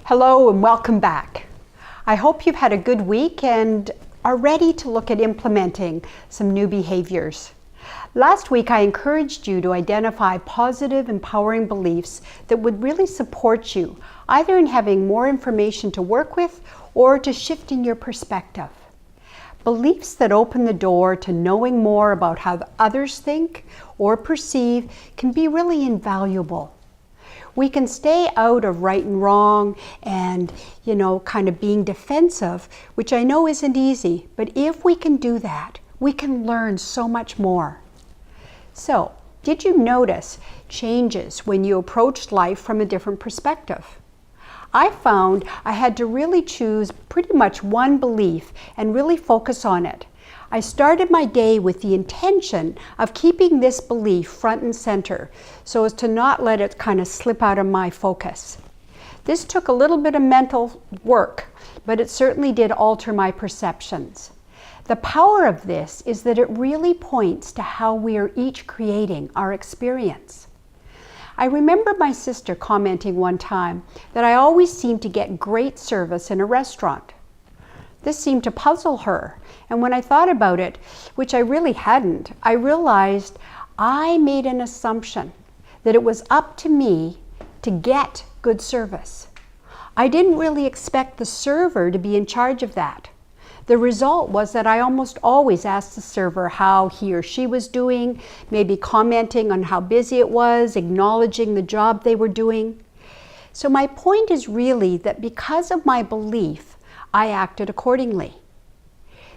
Hello and welcome back. I hope you've had a good week and are ready to look at implementing some new behaviors. Last week I encouraged you to identify positive, empowering beliefs that would really support you, either in having more information to work with or to shifting your perspective. Beliefs that open the door to knowing more about how others think or perceive can be really invaluable. We can stay out of right and wrong and, kind of being defensive, which I know isn't easy, but if we can do that, we can learn so much more. So, did you notice changes when you approached life from a different perspective? I found I had to really choose pretty much one belief and really focus on it. I started my day with the intention of keeping this belief front and center so as to not let it kind of slip out of my focus. This took a little bit of mental work, but it certainly did alter my perceptions. The power of this is that it really points to how we are each creating our experience. I remember my sister commenting one time that I always seemed to get great service in a restaurant. This seemed to puzzle her, and when I thought about it, which I really hadn't, I realized I made an assumption that it was up to me to get good service. I didn't really expect the server to be in charge of that. The result was that I almost always asked the server how he or she was doing, maybe commenting on how busy it was, acknowledging the job they were doing. So my point is really that because of my belief, I acted accordingly.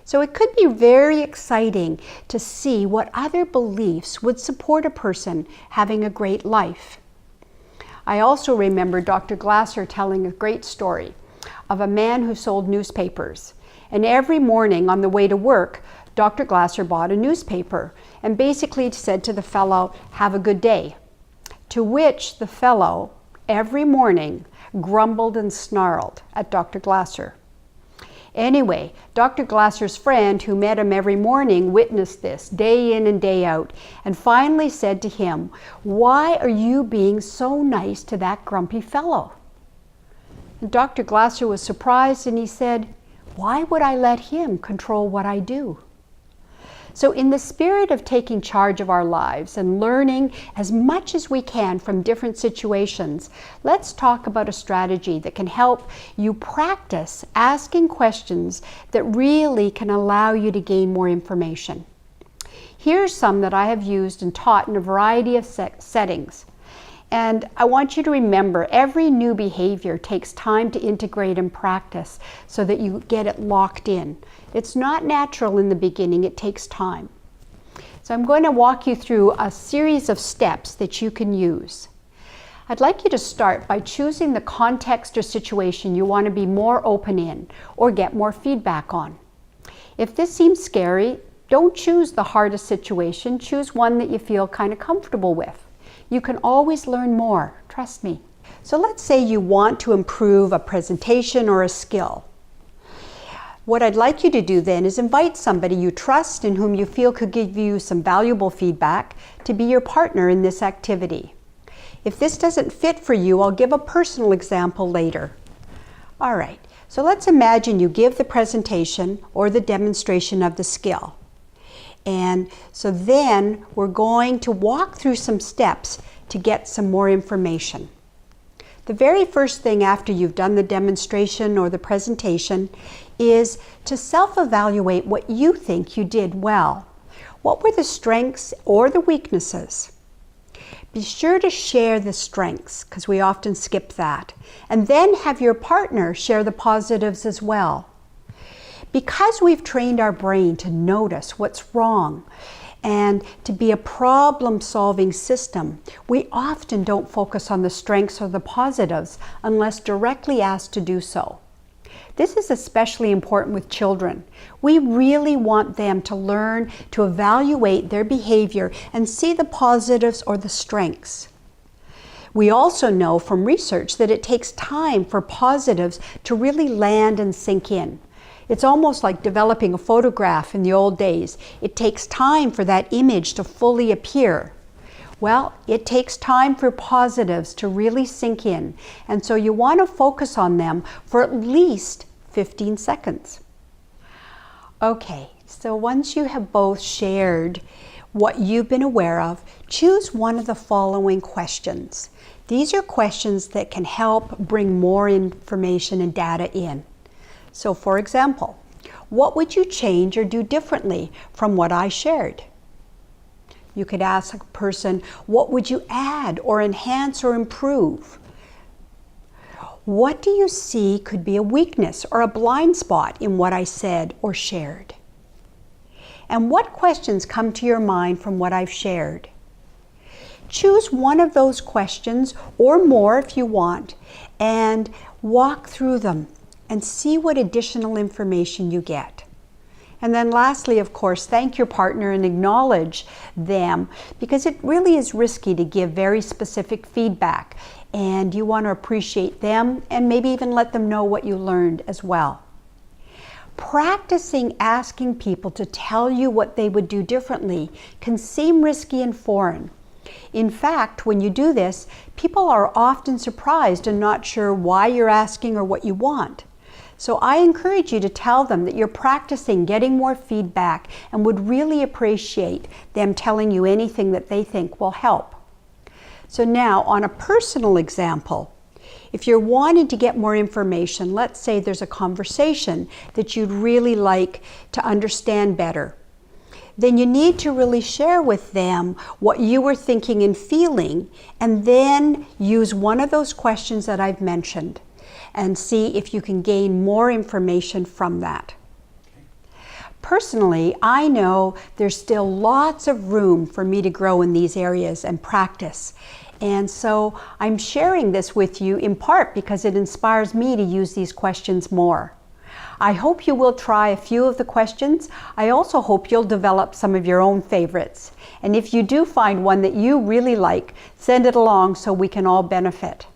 So it could be very exciting to see what other beliefs would support a person having a great life. I also remember Dr. Glasser telling a great story of a man who sold newspapers. And every morning on the way to work, Dr. Glasser bought a newspaper and basically said to the fellow, "Have a good day." To which the fellow, every morning, grumbled and snarled at Dr. Glasser. Anyway, Dr. Glasser's friend, who met him every morning, witnessed this day in and day out, and finally said to him, "Why are you being so nice to that grumpy fellow?" And Dr. Glasser was surprised and he said, "Why would I let him control what I do?" So in the spirit of taking charge of our lives and learning as much as we can from different situations, let's talk about a strategy that can help you practice asking questions that really can allow you to gain more information. Here's some that I have used and taught in a variety of settings. And I want you to remember, every new behavior takes time to integrate and practice so that you get it locked in. It's not natural in the beginning, it takes time. So I'm going to walk you through a series of steps that you can use. I'd like you to start by choosing the context or situation you want to be more open in or get more feedback on. If this seems scary, don't choose the hardest situation, choose one that you feel kind of comfortable with. You can always learn more, trust me. So let's say you want to improve a presentation or a skill. What I'd like you to do then is invite somebody you trust and whom you feel could give you some valuable feedback to be your partner in this activity. If this doesn't fit for you, I'll give a personal example later. All right, so let's imagine you give the presentation or the demonstration of the skill. And so then we're going to walk through some steps to get some more information. The very first thing after you've done the demonstration or the presentation is to self-evaluate what you think you did well. What were the strengths or the weaknesses? Be sure to share the strengths, because we often skip that. And then have your partner share the positives as well. Because we've trained our brain to notice what's wrong and to be a problem-solving system, we often don't focus on the strengths or the positives unless directly asked to do so. This is especially important with children. We really want them to learn to evaluate their behavior and see the positives or the strengths. We also know from research that it takes time for positives to really land and sink in. It's almost like developing a photograph in the old days. It takes time for that image to fully appear. Well, it takes time for positives to really sink in, and so you want to focus on them for at least 15 seconds. Okay, so once you have both shared what you've been aware of, choose one of the following questions. These are questions that can help bring more information and data in. So for example, what would you change or do differently from what I shared? You could ask a person, what would you add or enhance or improve? What do you see could be a weakness or a blind spot in what I said or shared? And what questions come to your mind from what I've shared? Choose one of those questions or more if you want and walk through them and see what additional information you get. And then lastly, of course, thank your partner and acknowledge them, because it really is risky to give very specific feedback, and you want to appreciate them and maybe even let them know what you learned as well. Practicing asking people to tell you what they would do differently can seem risky and foreign. In fact, when you do this, people are often surprised and not sure why you're asking or what you want. So I encourage you to tell them that you're practicing getting more feedback and would really appreciate them telling you anything that they think will help. So now, on a personal example, if you're wanting to get more information, let's say there's a conversation that you'd really like to understand better, then you need to really share with them what you were thinking and feeling, and then use one of those questions that I've mentioned and see if you can gain more information from that. Personally, I know there's still lots of room for me to grow in these areas and practice. And so I'm sharing this with you in part because it inspires me to use these questions more. I hope you will try a few of the questions. I also hope you'll develop some of your own favorites. And if you do find one that you really like, send it along so we can all benefit.